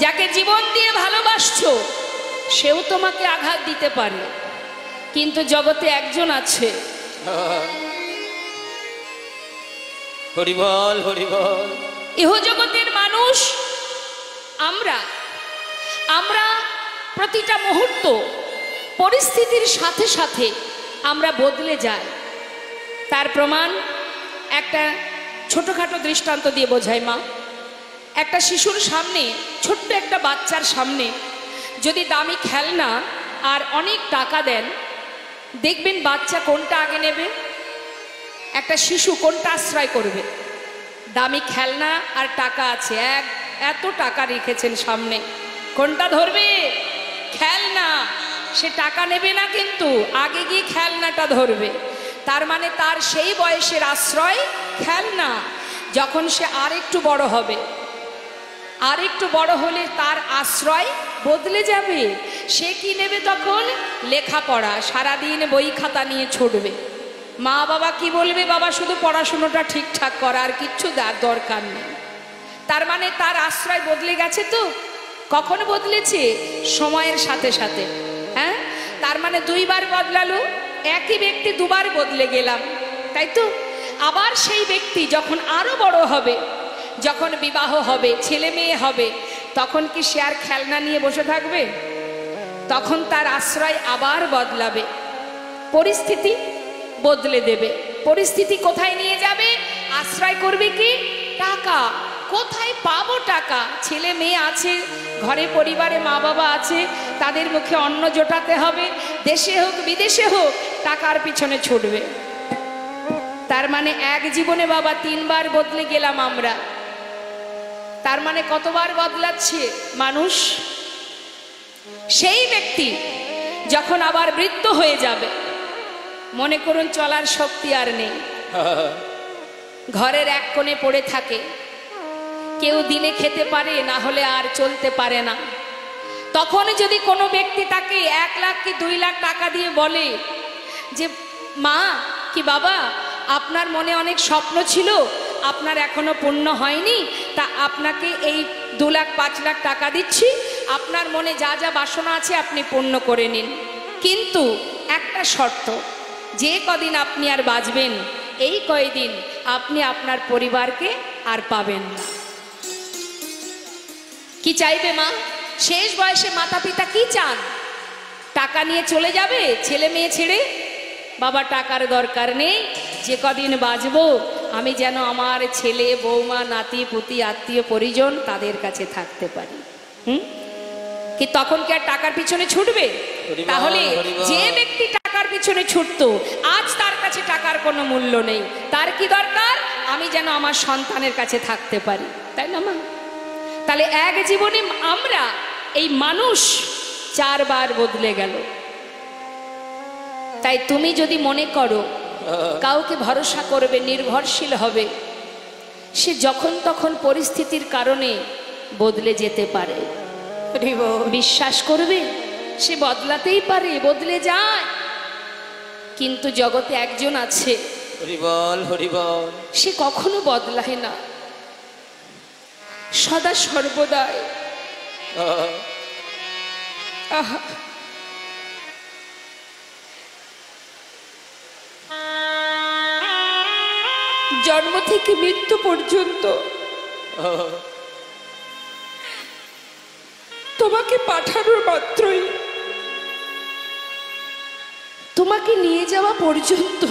যাকে জীবন দিয়ে ভালোবাসছো সেও তোমাকে আঘাত দিতে পারে, কিন্তু জগতে একজন আছে। হরি বল, হরি বল। ইহ জগতের মানুষ আমরা প্রতিটা মুহূর্ত পরিস্থিতির সাথে সাথে আমরা বদলে যাই। তার প্রমাণ একটা ছোটখাটো দৃষ্টান্ত দিয়ে বোঝাই মা। একটা শিশুর সামনে, ছোট্ট একটা বাচ্চার সামনে যদি দামি খেলনা আর অনেক টাকা দেন, দেখবেন বাচ্চা কোনটা আগে নেবে? একটা শিশু কোনটা আশ্রয় করবে? দামি খেলনা আর টাকা আছে, এত টাকা রেখেছেন সামনে, কোনটা ধরবে? খেলনা। সে টাকা নেবে না, কিন্তু আগে গিয়ে খেলনাটা ধরবে। তার মানে তার সেই বয়সের আশ্রয় খেলনা। যখন সে আর একটু বড় হবে, আর একটু বড় হলে তার আশ্রয় বদলে যাবে। সে কি নেবে তখন? লেখাপড়া। সারাদিন বই খাতা নিয়ে ছুটবে। মা বাবা কি বলবে? বাবা শুধু পড়াশুনোটা ঠিকঠাক করা, আর কিচ্ছু দরকার নেই। তার মানে তার আশ্রয় বদলে গেছে। তো কখন বদলেছে? সময়ের সাথে সাথে। হ্যাঁ, তার মানে দুইবার বদলালো। একই ব্যক্তি দুবার বদলে গেলাম, তাই তো? আবার সেই ব্যক্তি যখন আরো বড় হবে, যখন বিবাহ হবে, ছেলে মেয়ে হবে, তখন কি সে আর খেলনা নিয়ে বসে থাকবে? তখন তার আশ্রয় আবার বদলাবে, পরিস্থিতি বদলে দেবে। পরিস্থিতি কোথায় নিয়ে যাবে? আশ্রয় করবে কি? টাকা। কোথায় পাবো টাকা? ছেলে মেয়ে আছে, ঘরে পরিবারে মা বাবা আছে, তাদের মুখে অন্ন জোটাতে হবে। দেশে হোক বিদেশে হোক, টাকার পিছনে ছুটবে। তার মানে এক জীবনে বাবা 3 বার বদলে গেলাম আমরা। তার মানে কতবার বদলাচ্ছে মানুষ? সেই ব্যক্তি যখন আবার বৃদ্ধ হয়ে যাবে, মনে করুন চলার শক্তি আর নেই, ঘরের এক কোণে পড়ে থাকে, কেউ দিনে খেতে পারে, না হলে আর চলতে পারে না। তখন যদি কোনো ব্যক্তি তাকে 1 লাখ কি 2 লাখ টাকা দিয়ে বলে যে মা কি বাবা, আপনার মনে অনেক স্বপ্ন ছিল, আপনার এখনো পূর্ণ হয়নি, তা আপনাকে এই 2 লাখ 5 লাখ টাকা দিচ্ছি, আপনার মনে যা যা বাসনা আছে আপনি পূর্ণ করে নিন, কিন্তু একটা শর্ত, যে কদিন আপনি আর বাঁচবেন এই কয়দিন আপনি আপনার পরিবারকে আর পাবেন না। কি চাইবে মা? শেষ বয়সে মাতা পিতা কি চান? টাকা নিয়ে চলে যাবে ছেলে মেয়ে ছেড়ে? বাবা টাকার দরকার নেই, যে কদিন বাঁচবো আমি যেন আমার ছেলে বৌমা নাতি পুতি আত্মীয় পরিজন তাদের কাছে থাকতে পারি। কি তখন কি আর টাকার পিছনে ছুটবে? তাহলে যে ব্যক্তি টাকার পিছনে ছুটতো, আজ তার কাছে টাকার কোনো মূল্য নেই। তার কি দরকার? আমি যেন আমার সন্তানের কাছে থাকতে পারি, তাই না মা? তাহলে এক জীবনে আমরা এই মানুষ 4 বার বদলে গেল। তাই তুমি যদি মনে করো কাউকে ভরসা করবে, নির্ভরশীল হবে, সে যখন তখন পরিস্থিতির কারণে বদলে যেতে পারে। বিশ্বাস করবে, সে বদলাতেই পারে, বদলে যায়। কিন্তু জগতে একজন আছে, হরি বল, হরি বল, সে কখনো বদলায় না, সদা সর্বদাই। জন্ম থেকে মৃত্যু পর্যন্ত তোমাকে পাঠানোর মাত্রই, তোমাকে নিয়ে যাওয়া পর্যন্ত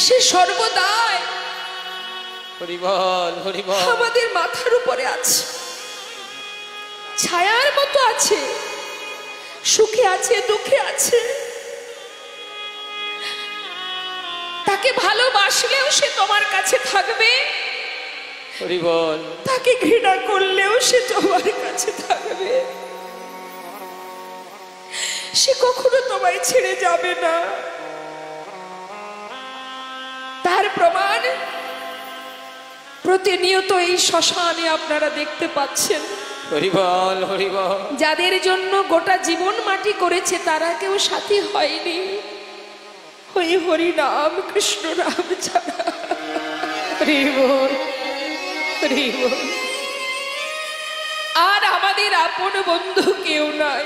সে সর্বদাই আমাদের মাথার উপরে আছে, ছায়ার মতো আছে, সুখে আছে দুঃখে আছে। তাকে ভালোবাসলেও সে তোমার কাছে থাকবে, তাকে ঘৃণা করলেও সে তোমার কাছে থাকবে। সে কখনো তোমায় ছেড়ে যাবে না। তার প্রমাণ প্রতিনিয়ত এই শ্মশানে আপনারা দেখতে পাচ্ছেন। যাদের জন্য গোটা জীবন মাটি করেছে তারা কেউ সাথী হয়নি, ওই হরি নাম কৃষ্ণ নাম ছাড়া। হরি বল। আর আমাদের আপন বন্ধু কেউ নাই,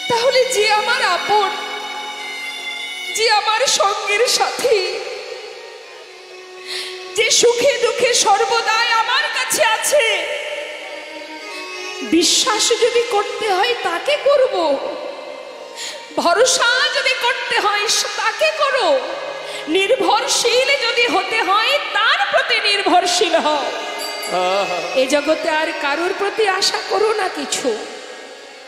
তাহলে যে আমার আপন, যে আমার সঙ্গের সাথী, যে সুখে দুঃখে সর্বদাই আমার কাছে আছে, বিশ্বাস যদি করতে হয় তাকে করব, ভরসা যদি করতে হয় তাকে করো, নির্ভরশীল যদি হতে হয় তার প্রতি নির্ভরশীল হও। এ জগতে আর কারোর প্রতি আশা করো না কিছু,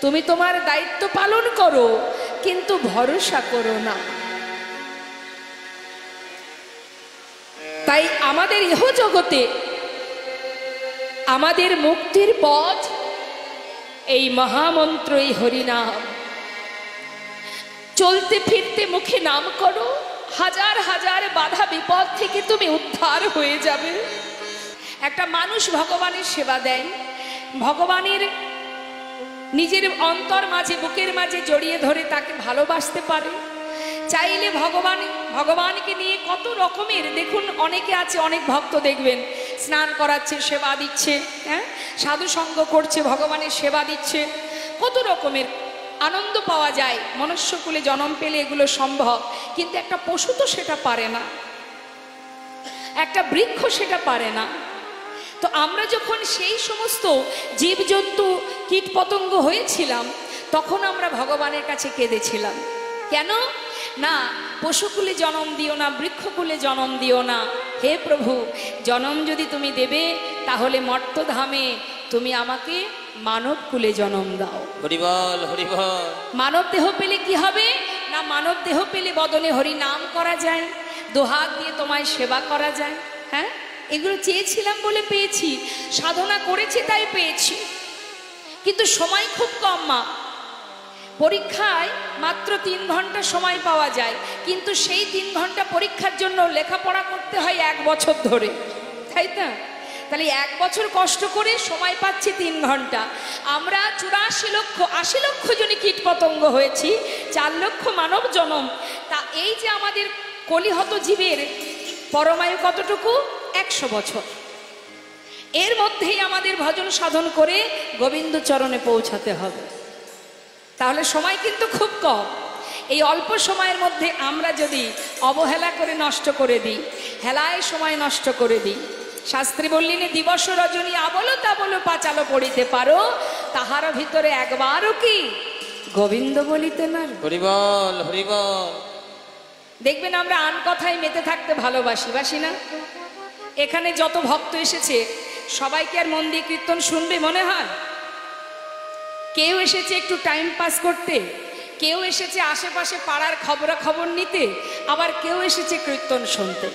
তুমি তোমার দায়িত্ব পালন করো, কিন্তু ভরসা করো না। তাই আমাদের ইহ জগতে আমাদের মুক্তির পথ এই মহামন্ত্র, এই হরিনাম। চলতে ফিরতে মুখে নাম করো, হাজার হাজার বাধা বিপদ থেকে তুমি উদ্ধার হয়ে যাবে। একটা মানুষ ভগবানের সেবা দেয়, ভগবানের নিজের অন্তর মাঝে, বুকের মাঝে জড়িয়ে ধরে তাকে ভালোবাসতে পারে। চাইলে ভগবানকে নিয়ে কত রকমের, দেখুন অনেকে আছে, অনেক ভক্ত দেখবেন স্নান করাচ্ছে, সেবা দিচ্ছে, হ্যাঁ, সাধু সঙ্গ করছে, ভগবানের সেবা দিচ্ছে, কত রকমের আনন্দ পাওয়া যায়। মনুষ্যকুলে জন্ম পেলে এগুলো সম্ভব, কিন্তু একটা পশু তো সেটা পারে না, একটা বৃক্ষ সেটা পারে না। তো আমরা যখন সেই সমস্ত জীবজন্তু কীট পতঙ্গ হয়েছিলাম, তখন আমরা ভগবানের কাছে কেঁদেছিলাম, কেন না পশুকুলে জন্ম দিও না, বৃক্ষকুলে জন্ম দিও না, হে প্রভু, জন্ম যদি তুমি দেবে তাহলে মর্তধামে তুমি আমাকে মানব কুলে জন্ম দাও। হরি বল, হরি বল। মানব দেহ পেলে কি হবে না, মানব দেহ পেলে বদনে হরি নাম করা যায়, দোহাত দিয়ে তোমায় সেবা করা যায়। হ্যাঁ, এগুলো চেয়েছিলাম বলে পেয়েছি, সাধনা করেছি তাই পেয়েছি, কিন্তু সময় খুব কম। মা, পরীক্ষায় মাত্র 3 ঘন্টা সময় পাওয়া যায়, কিন্তু সেই 3 ঘন্টা পরীক্ষার জন্য লেখাপড়া করতে হয় 1 বছর ধরে, তাই না? তাহলে 1 বছর কষ্ট করে সময় পাচ্ছি 3 ঘন্টা। আমরা 84 লক্ষ 80 লক্ষ জনই কীট পতঙ্গ হয়েছি, 4 লক্ষ মানব জনম। তা এই যে আমাদের কলিহত জীবের পরমায়ু কতটুকু? 100 বছর। এর মধ্যেই আমাদের ভজন সাধন করে গোবিন্দ চরণে পৌঁছাতে হবে। তাহলে সময় কিন্তু খুব কম। এই অল্প সময়ের মধ্যে আমরা যদি অবহেলা করে নষ্ট করে দিই, হেলায় সময় নষ্ট করে দিই, শাস্ত্রী বললেন, দিবস রজনী আবলো তাবলো পাঁচালো পড়িতে পারো, তাহার ভিতরে একবারও কি গোবিন্দ বলিতে না। হরি বল, হরি বল। দেখবেন আমরা আন কথায় মেতে থাকতে ভালোবাসি, বাসি না? এখানে যত ভক্ত এসেছে সবাইকে আর মন দিয়ে কীর্তন শুনবে মনে হয়? কেউ এসেছে একটু টাইম পাস করতে, কেউ এসেছে আশেপাশে পাড়ার খবরাখবর নিতে, আবার কেউ এসেছে কীর্তন শুনতে।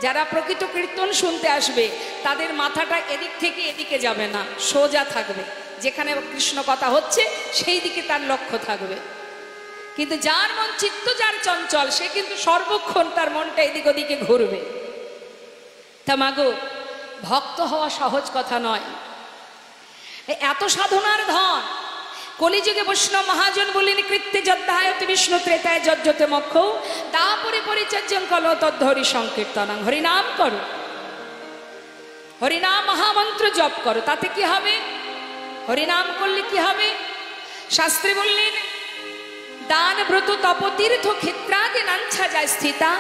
যারা প্রকৃত কীর্তন শুনতে আসবে তাদের মাথাটা এদিক থেকে এদিকে যাবে না, সোজা থাকবে, যেখানে কৃষ্ণ কথা হচ্ছে সেই দিকে তার লক্ষ্য থাকবে। কিন্তু যার মন চিত্ত, যার চঞ্চল, সে কিন্তু সর্বক্ষণ তার মনটা এদিক ওদিকে ঘুরবে। তা মাগো, ভক্ত হওয়া সহজ কথা নয়। এত সাধনার ধন, কলিযুগে বৈষ্ণব মহাজন বলেন, কৃত্যে যদ্ধায়তি বিষ্ণু ত্রেতায় যজ্জতে মক্ষ তাপরে পরিচর্যং কল তদ্ধরি সংকীর্তনং। হরিনাম করো, হরিনাম মহামন্ত্র জপ করো, তাতে কি হবে? হরিনাম করলে কি হবে? শাস্ত্রে বললেন, দান ব্রত তপতীর্থ ক্ষেত্রাগে নাঞ্ছা যায় স্থিতা,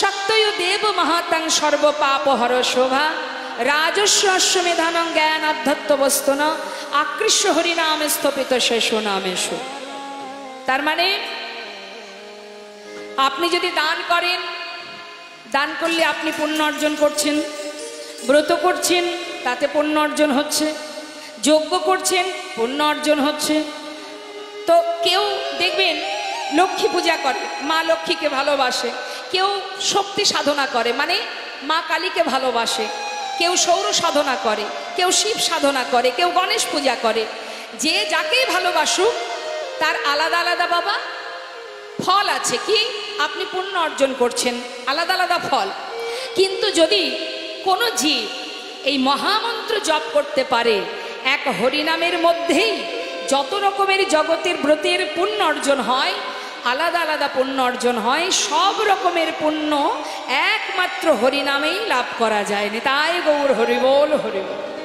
শক্তয় দেব মহাতাং সর্বপাপ হর শোভা, রাজস্ব অশ্বমেধানং জ্ঞান আধ্যাত্ম বস্তুন আকৃষ্ট হরিনামে স্থপিত শেষ নামেশু। তার মানে আপনি যদি দান করেন, দান করলে আপনি পুণ্য অর্জন করছেন, ব্রত করছেন তাতে পুণ্য অর্জন হচ্ছে, যজ্ঞ করছেন পুণ্য অর্জন হচ্ছে। তো কেউ দেখবেন লক্ষ্মী পূজা করে, মা লক্ষ্মীকে ভালোবাসে, কেউ শক্তি সাধনা করে মানে মা কালীকে ভালোবাসে, কেউ সৌর সাধনা করে, কেউ শিব সাধনা করে, কেউ গণেশ পূজা করে। যে যাকেই ভালোবাসুক তার আলাদা আলাদা বাবা ফল আছে, কি আপনি পুণ্য অর্জন করছেন, আলাদা আলাদা ফল। কিন্তু যদি কোনো জীব এই মহামন্ত্র জপ করতে পারে, এক হরিনামের মধ্যেই যত রকমের জগতের ব্রতের পুণ্য অর্জন হয়, আলাদা আলাদা পুণ্য অর্জন হয়, সব রকমের পুণ্য একমাত্র হরিনামেই লাভ করা যায়। তাই গৌর হরিবোল হরিবোল।